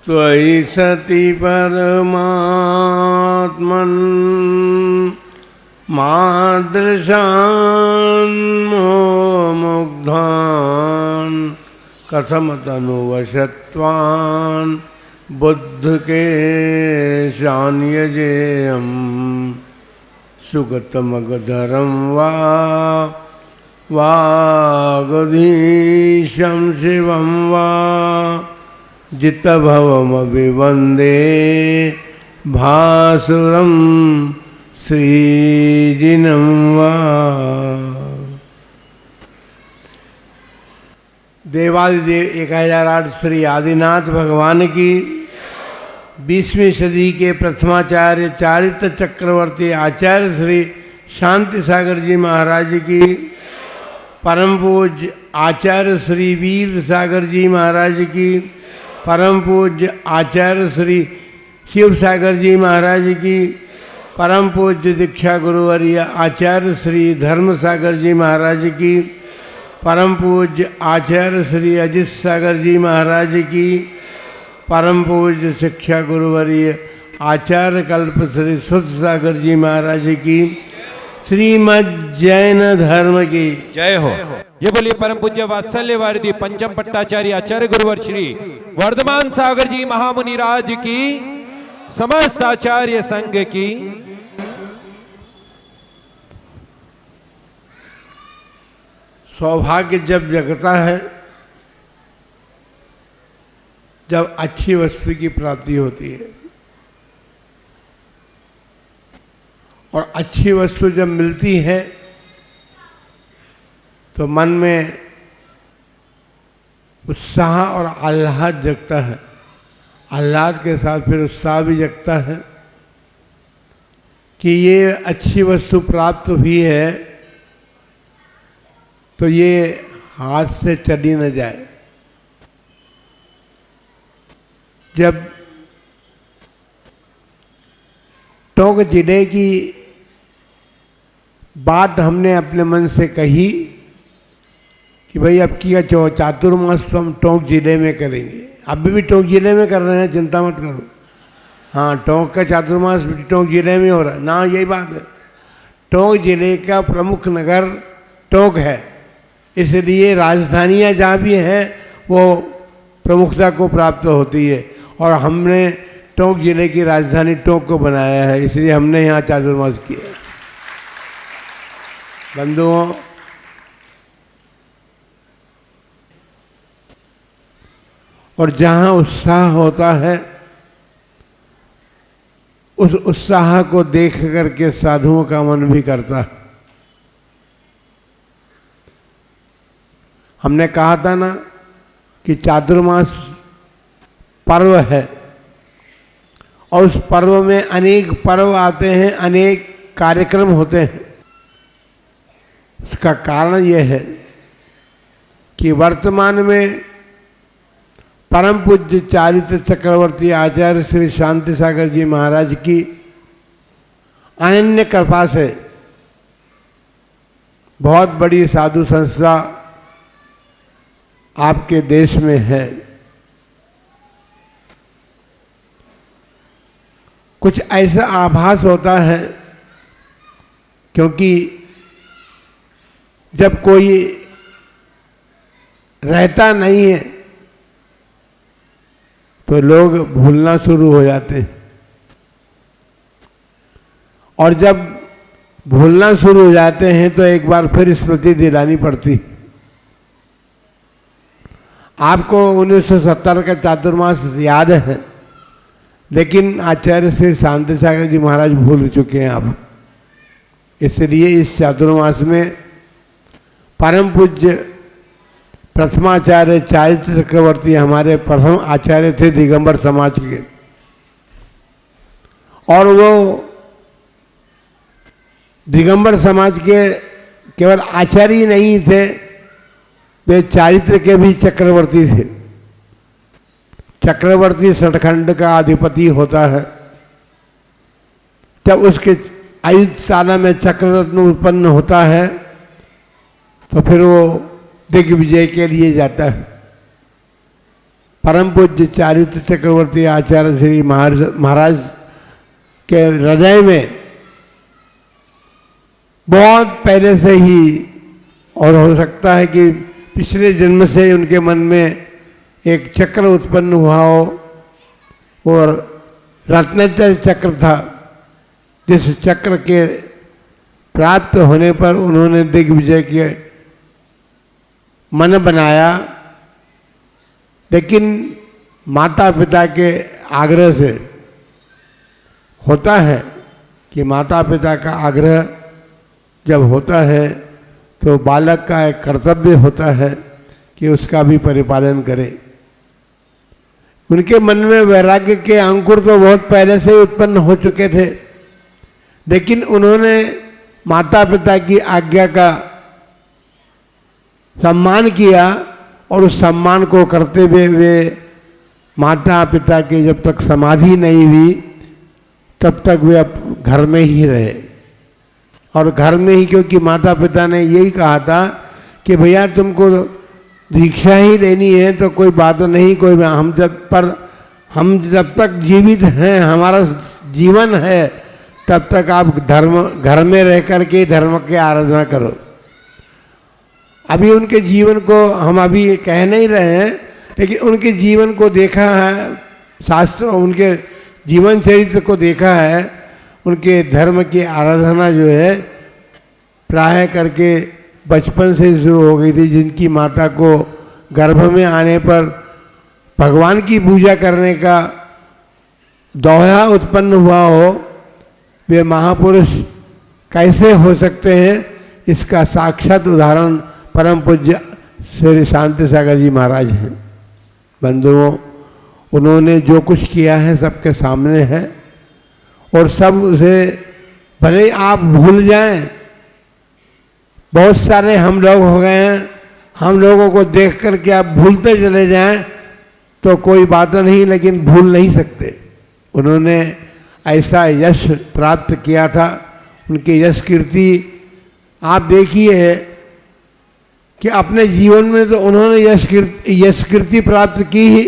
त्वयि सति परमात्मन् मादृशान् मुग्धान् कथमतनुवशत्वान् बुद्ध के शान्यजेयम् सुगतमगधरं वा वागधीशं शिवं वा जितभवमभिवन्दे भासुरं श्रीजिनं वा। देवादिदेव 1008 श्री आदिनाथ भगवान की 20वीं सदी के प्रथमाचार्य चारित्र चक्रवर्ती आचार्य श्री शांति सागर जी महाराज की, परम पूज्य आचार्य श्री वीर सागर जी महाराज की, परम पूज्य आचार्य श्री शिव सागर जी महाराज की, परम पूज्य दीक्षा गुरुवर्य आचार्य श्री धर्म सागर जी महाराज की, परम पूज्य आचार्य श्री अजित सागर जी महाराज की, परम पूज्य शिक्षा गुरुवर्य आचार्य कल्प श्री सुध सागर जी महाराज की, श्रीमद् जैन धर्म की जय हो। ये बोलिए परम पूज्य वात्सल्य वारिधि पंचम पट्टाचार्य आचार्य गुरुवर श्री वर्धमान सागर जी महामुनि राज की, समस्त आचार्य संघ की। सौभाग्य जब जगता है जब अच्छी वस्तु की प्राप्ति होती है, और अच्छी वस्तु जब मिलती है तो मन में उत्साह और आह्लाद जगता है। आह्लाद के साथ फिर उत्साह भी जगता है कि ये अच्छी वस्तु प्राप्त हुई है तो ये हाथ से चली न जाए। जब टोंक जिले की बात हमने अपने मन से कही कि भाई अब की चातुर्मास तो हम टोंक जिले में करेंगे। अभी भी टोंक जिले में कर रहे हैं, चिंता मत करो। हाँ, टोंक का चातुर्मास टोंक जिले में हो रहा है ना, यही बात है। टोंक जिले का प्रमुख नगर टोंक है, इसलिए राजधानियाँ जहाँ भी हैं वो प्रमुखता को प्राप्त होती है, और हमने टोंक जिले की राजधानी टोंक को बनाया है, इसलिए हमने यहाँ चातुर्मास किया। बंधुओं, और जहाँ उत्साह होता है उस उत्साह को देख करके साधुओं का मन भी करता है। हमने कहा था ना कि चातुर्मास पर्व है, और उस पर्व में अनेक पर्व आते हैं, अनेक कार्यक्रम होते हैं। उसका कारण यह है कि वर्तमान में परम पूज्य चारित्र चक्रवर्ती आचार्य श्री शांति सागर जी महाराज की अनन्य कृपा से बहुत बड़ी साधु संस्था आपके देश में है। कुछ ऐसा आभास होता है, क्योंकि जब कोई रहता नहीं है तो लोग भूलना शुरू हो जाते हैं, और जब भूलना शुरू हो जाते हैं तो एक बार फिर स्मृति दिलानी पड़ती। आपको 1970 का चातुर्मास याद है, लेकिन आचार्य श्री शांति सागर जी महाराज भूल चुके हैं आप। इसलिए इस चातुर्मास में परम पूज्य प्रथमाचार्य चारित्र चक्रवर्ती हमारे प्रथम आचार्य थे दिगंबर समाज के, और वो दिगंबर समाज के केवल आचार्य ही नहीं थे, वे चारित्र के भी चक्रवर्ती थे। चक्रवर्ती सठखंड का अधिपति होता है। जब उसके आयुधशाला में चक्ररत्न उत्पन्न होता है तो फिर वो दिग्विजय के लिए जाता है। परम पूज्य चारित्र चक्रवर्ती आचार्य श्री महाराज के हृदय में बहुत पहले से ही, और हो सकता है कि पिछले जन्म से उनके मन में एक चक्र उत्पन्न हुआ हो, और रत्नाचल चक्र था, जिस चक्र के प्राप्त होने पर उन्होंने दिग्विजय के मन बनाया। लेकिन माता पिता के आग्रह से होता है कि माता पिता का आग्रह जब होता है तो बालक का एक कर्तव्य होता है कि उसका भी परिपालन करे। उनके मन में वैराग्य के अंकुर तो बहुत पहले से ही उत्पन्न हो चुके थे, लेकिन उन्होंने माता पिता की आज्ञा का सम्मान किया, और उस सम्मान को करते हुए वे माता पिता की जब तक समाधि नहीं हुई तब तक वे अब घर में ही रहे। और घर में ही, क्योंकि माता पिता ने यही कहा था कि भैया तुमको दीक्षा ही लेनी है तो कोई बात नहीं, कोई हम जब तक जीवित हैं, हमारा जीवन है, तब तक आप घर में रह करके धर्म की आराधना करो। अभी उनके जीवन को हम अभी कह नहीं रहे हैं, लेकिन उनके जीवन को देखा है, शास्त्र उनके जीवन चरित्र को देखा है। उनके धर्म की आराधना जो है प्राय करके बचपन से शुरू हो गई थी। जिनकी माता को गर्भ में आने पर भगवान की पूजा करने का दोहरा उत्पन्न हुआ हो, वे महापुरुष कैसे हो सकते हैं, इसका साक्षात उदाहरण परम पूज्य श्री शांति सागर जी महाराज हैं। बंधुओं, उन्होंने जो कुछ किया है सबके सामने है, और सब उसे भले आप भूल जाएं। बहुत सारे हम लोग हो गए हैं, हम लोगों को देख कर के आप भूलते चले जाएं तो कोई बात नहीं, लेकिन भूल नहीं सकते। उन्होंने ऐसा यश प्राप्त किया था, उनकी यश कीर्ति आप देखिए कि अपने जीवन में तो उन्होंने यश कीर्ति प्राप्त की ही,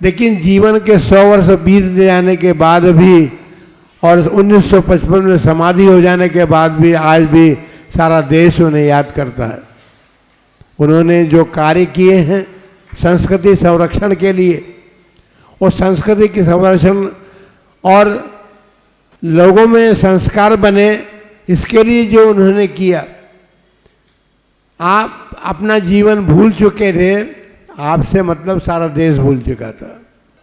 लेकिन जीवन के 100 वर्ष बीत जाने के बाद भी और 1955 में समाधि हो जाने के बाद भी आज भी सारा देश उन्हें याद करता है। उन्होंने जो कार्य किए हैं संस्कृति संरक्षण के लिए, और संस्कृति की संरक्षण और लोगों में संस्कार बने, इसके लिए जो उन्होंने किया। आप अपना जीवन भूल चुके थे, आपसे मतलब सारा देश भूल चुका था।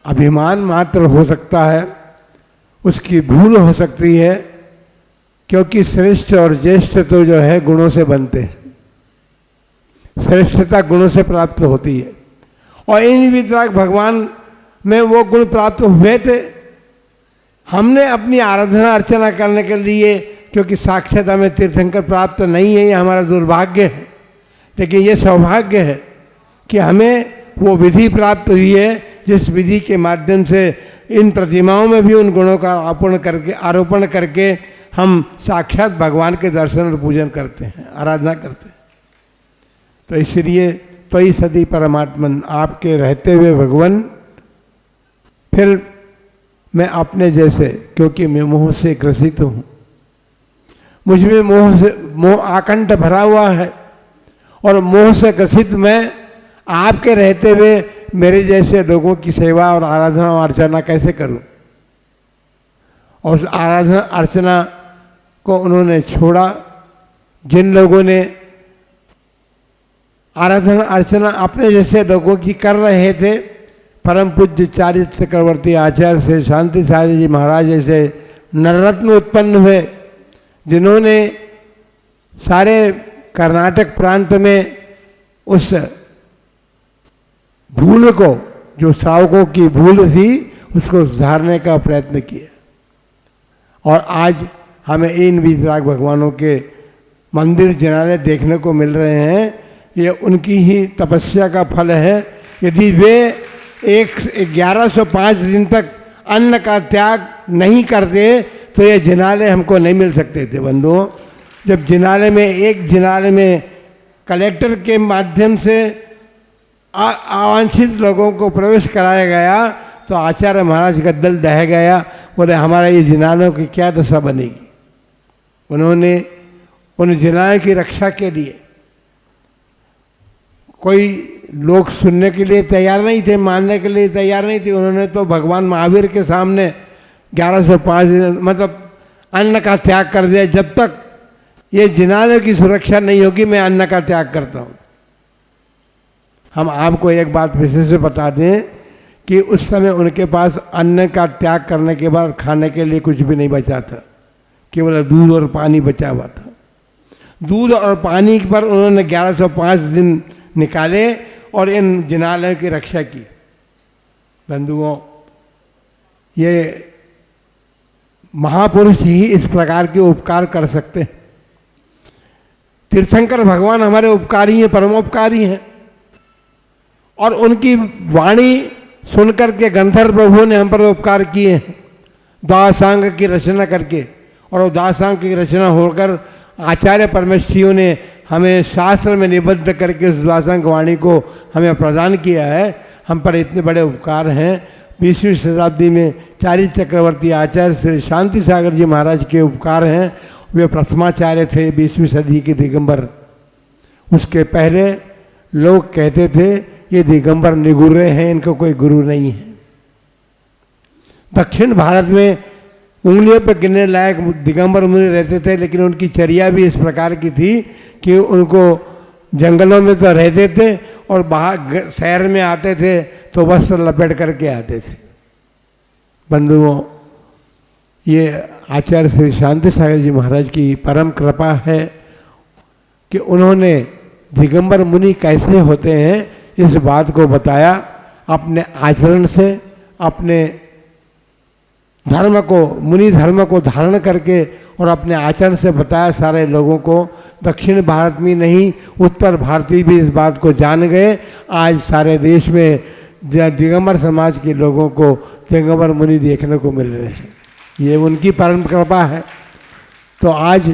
अभिमान मात्र हो सकता है, उसकी भूल हो सकती है, क्योंकि श्रेष्ठ और ज्येष्ठ तो जो है गुणों से बनते हैं। श्रेष्ठता गुणों से प्राप्त होती है, और इन वितराग भगवान में वो गुण प्राप्त हुए थे। हमने अपनी आराधना अर्चना करने के लिए, क्योंकि साक्षात हमें तीर्थंकर प्राप्त नहीं है, ये हमारा दुर्भाग्य है, लेकिन ये सौभाग्य है कि हमें वो विधि प्राप्त हुई है जिस विधि के माध्यम से इन प्रतिमाओं में भी उन गुणों का आरोपण करके हम साक्षात भगवान के दर्शन और पूजन करते हैं, आराधना करते हैं। तो इसलिए तोई सदी परमात्मन, आपके रहते हुए भगवान, फिर मैं अपने जैसे, क्योंकि मैं मोह से ग्रसित हूँ, मुझ में मोह आकंठ भरा हुआ है, और मोह से ग्रसित मैं आपके रहते हुए मेरे जैसे लोगों की सेवा और आराधना और अर्चना कैसे करूं। और उस आराधना अर्चना को उन्होंने छोड़ा। जिन लोगों ने आराधना अर्चना अपने जैसे लोगों की कर रहे थे, परम पूज्य चारित्र चक्रवर्ती आचार्य श्री शांति सागर जी महाराज जैसे नररत्न उत्पन्न हुए, जिन्होंने सारे कर्नाटक प्रांत में उस भूल को, जो श्रावकों की भूल थी, उसको सुधारने का प्रयत्न किया। और आज हमें इन वितराग भगवानों के मंदिर जिनालय देखने को मिल रहे हैं। ये उनकी ही तपस्या का फल है। यदि वे 1105 दिन तक अन्न का त्याग नहीं करते तो ये जिनालय हमको नहीं मिल सकते थे। बंधुओं, जब जिनालय में कलेक्टर के माध्यम से अवांछित लोगों को प्रवेश कराया गया तो आचार्य महाराज का दिल दह गया। बोले हमारा ये जिनालयों की क्या दशा बनेगी। उन्होंने उन जिनालयों की रक्षा के लिए कोई लोग सुनने के लिए तैयार नहीं थे, मानने के लिए तैयार नहीं थे। उन्होंने तो भगवान महावीर के सामने 1105 दिन मतलब अन्न का त्याग कर दिया। जब तक ये जिनालयों की सुरक्षा नहीं होगी मैं अन्न का त्याग करता हूँ। हम आपको एक बात विशेष से बता दें कि उस समय उनके पास अन्न का त्याग करने के बाद खाने के लिए कुछ भी नहीं बचा था, केवल दूध और पानी बचा हुआ था। दूध और पानी पर उन्होंने 1105 दिन निकाले और इन जिनालयों की रक्षा की। बंधुओं, ये महापुरुष ही इस प्रकार के उपकार कर सकते हैं। तीर्थंकर भगवान हमारे उपकारी हैं, परमोपकारी हैं। और उनकी वाणी सुनकर के गंधर्व प्रभु ने हम पर उपकार किए हैं दासांग की रचना करके। और वो दासांग की रचना होकर आचार्य परमेश्वरियों ने हमें शास्त्र में निबद्ध करके उस दासांग वाणी को हमें प्रदान किया है। हम पर इतने बड़े उपकार हैं। 20वीं शताब्दी में चारी चक्रवर्ती आचार्य श्री शांति सागर जी महाराज के उपकार हैं। वे प्रथमाचार्य थे 20वीं सदी के दिगंबर। उसके पहले लोग कहते थे ये दिगंबर निगुर्रे हैं, इनको कोई गुरु नहीं है। दक्षिण भारत में उंगलियों पर गिनने लायक दिगंबर मुनि रहते थे, लेकिन उनकी चर्या भी इस प्रकार की थी कि उनको जंगलों में तो रहते थे और बाहर शहर में आते थे तो वस्त्र लपेट करके आते थे। बंधुओं, ये आचार्य श्री शांति सागर जी महाराज की परम कृपा है कि उन्होंने दिगंबर मुनि कैसे होते हैं इस बात को बताया। अपने आचरण से, अपने धर्म को, मुनि धर्म को धारण करके और अपने आचरण से बताया सारे लोगों को। दक्षिण भारत में नहीं, उत्तर भारतीय भी इस बात को जान गए। आज सारे देश में दिगंबर समाज के लोगों को दिगंबर मुनि देखने को मिल रहे हैं। ये उनकी परम कृपा है। तो आज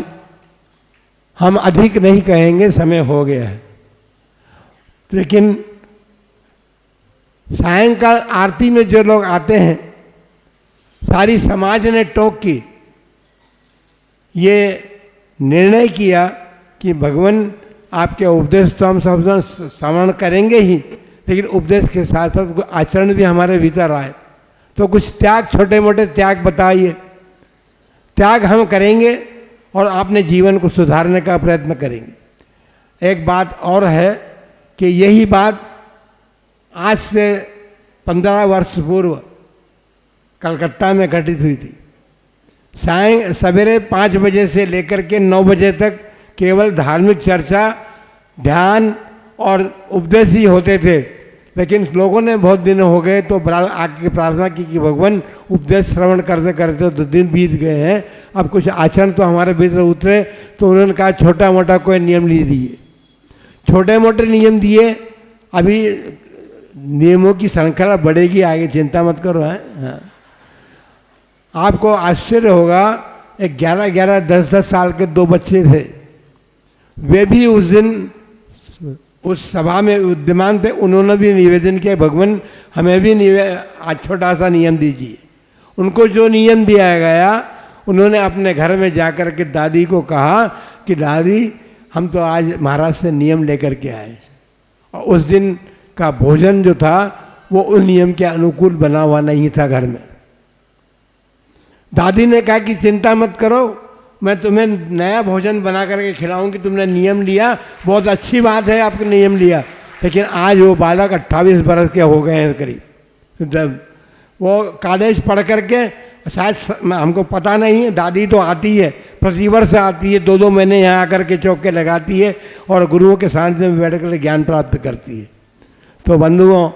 हम अधिक नहीं कहेंगे, समय हो गया है। लेकिन सायंकाल आरती में जो लोग आते हैं, सारी समाज ने टोक की ये निर्णय किया कि भगवान आपके उपदेश तो हम सब श्रवण करेंगे ही, लेकिन उपदेश के साथ साथ कोई आचरण भी हमारे भीतर आए। तो कुछ त्याग, छोटे मोटे त्याग बताइए। त्याग हम करेंगे और अपने जीवन को सुधारने का प्रयत्न करेंगे। एक बात और है कि यही बात आज से 15 वर्ष पूर्व कलकत्ता में घटित हुई थी। सवेरे 5 बजे से लेकर के 9 बजे तक केवल धार्मिक चर्चा, ध्यान और उपदेश ही होते थे। लेकिन लोगों ने बहुत दिन हो गए तो आके प्रार्थना की कि भगवान उपदेश श्रवण करते करते तो दिन बीत गए हैं, अब कुछ आचरण तो हमारे भीतर उतरे। तो उन्होंने कहा छोटा मोटा कोई नियम नहीं दिए, छोटे मोटे नियम दिए। अभी नियमों की श्रृंखला बढ़ेगी आगे, चिंता मत करो। हाँ, आपको आश्चर्य होगा, 11-11, 10-10 साल के 2 बच्चे थे। वे भी उस दिन उस सभा में विद्यमान थे। उन्होंने भी निवेदन किया भगवान हमें भी आज छोटा सा नियम दीजिए। उनको जो नियम दिया गया, उन्होंने अपने घर में जाकर के दादी को कहा कि दादी हम तो आज महाराज से नियम लेकर के आए। और उस दिन का भोजन जो था वो उस नियम के अनुकूल बना हुआ नहीं था घर में। दादी ने कहा कि चिंता मत करो, मैं तुम्हें नया भोजन बना करके खिलाऊंगी। तुमने नियम लिया, बहुत अच्छी बात है आपने नियम लिया, लेकिन आज वो बालक 28 बरस के हो गए हैं करीब। जब वो कॉलेज पढ़ करके, शायद हमको पता नहीं है, दादी तो आती है, प्रतिवर्ष आती है, 2-2 महीने यहाँ आकर के चौके लगाती है और गुरुओं के सानिध्य में बैठ कर ज्ञान प्राप्त करती है। तो बंधुओं,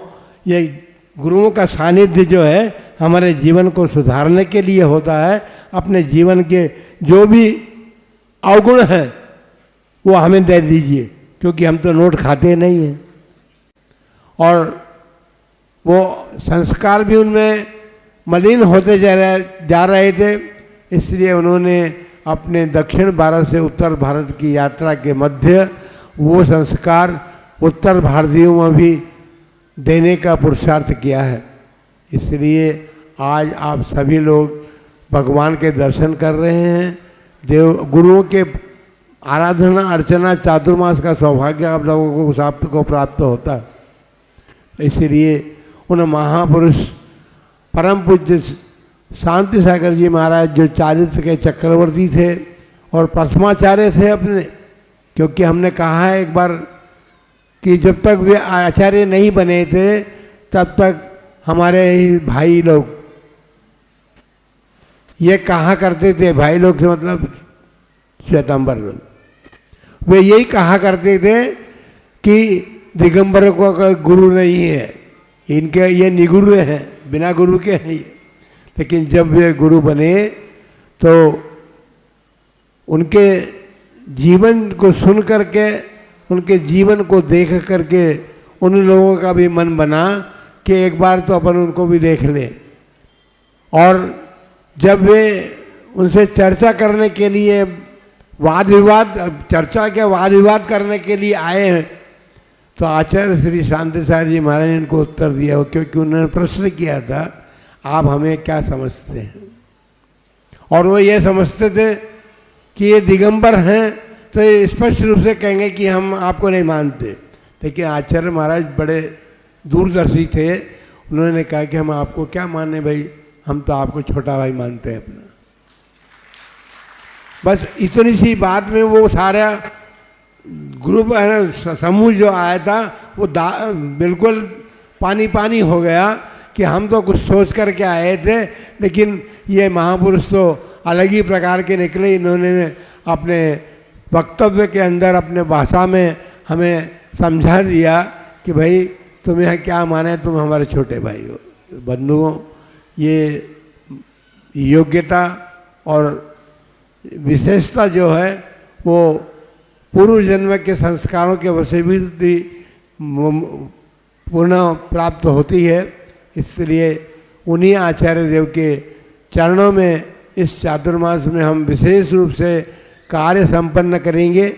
ये गुरुओं का सानिध्य जो है हमारे जीवन को सुधारने के लिए होता है। अपने जीवन के जो भी अवगुण हैं वो हमें दे दीजिए, क्योंकि हम तो नोट खाते नहीं हैं। और वो संस्कार भी उनमें मलिन होते जा रहे थे, इसलिए उन्होंने अपने दक्षिण भारत से उत्तर भारत की यात्रा के मध्य वो संस्कार उत्तर भारतीयों में भी देने का पुरुषार्थ किया है। इसलिए आज आप सभी लोग भगवान के दर्शन कर रहे हैं। देव गुरुओं के आराधना अर्चना चातुर्मास का सौभाग्य आप लोगों को प्राप्त होता है। इसलिए उन महापुरुष परम पूज्य शांति सागर जी महाराज जो चारित्र के चक्रवर्ती थे और प्रथमाचार्य थे अपने, क्योंकि हमने कहा है एक बार कि जब तक वे आचार्य नहीं बने थे तब तक हमारे भाई लोग ये कहा करते थे, भाई लोग से मतलब श्वेतांबर लोग, वे यही कहा करते थे कि दिगंबर को कोई गुरु नहीं है, इनके ये निगुरु हैं, बिना गुरु के हैं। लेकिन जब वे गुरु बने तो उनके जीवन को सुन करके, उनके जीवन को देख करके उन लोगों का भी मन बना कि एक बार तो अपन उनको भी देख लें। और जब वे उनसे चर्चा करने के लिए वाद विवाद, चर्चा के वाद विवाद करने के लिए आए हैं, तो आचार्य श्री शांति सागर जी महाराज ने उनको उत्तर दिया, क्योंकि उन्होंने प्रश्न किया था आप हमें क्या समझते हैं। और वो ये समझते थे कि ये दिगंबर हैं तो ये स्पष्ट रूप से कहेंगे कि हम आपको नहीं मानते। लेकिन आचार्य महाराज बड़े दूरदर्शी थे, उन्होंने कहा कि हम आपको क्या माने भाई, हम तो आपको छोटा भाई मानते हैं अपना। बस इतनी सी बात में वो सारा ग्रुप है ना, समूह जो आया था वो बिल्कुल पानी पानी हो गया कि हम तो कुछ सोच करके आए थे, लेकिन ये महापुरुष तो अलग ही प्रकार के निकले। इन्होंने अपने वक्तव्य के अंदर अपने भाषा में हमें समझा दिया कि भाई तुम्हें क्या माने, तुम हमारे छोटे भाई हो। बंधुओं, ये योग्यता और विशेषता जो है वो पूर्व जन्म के संस्कारों के वश भी पुनः प्राप्त होती है। इसलिए उन्हीं आचार्य देव के चरणों में इस चातुर्मास में हम विशेष रूप से कार्य संपन्न करेंगे।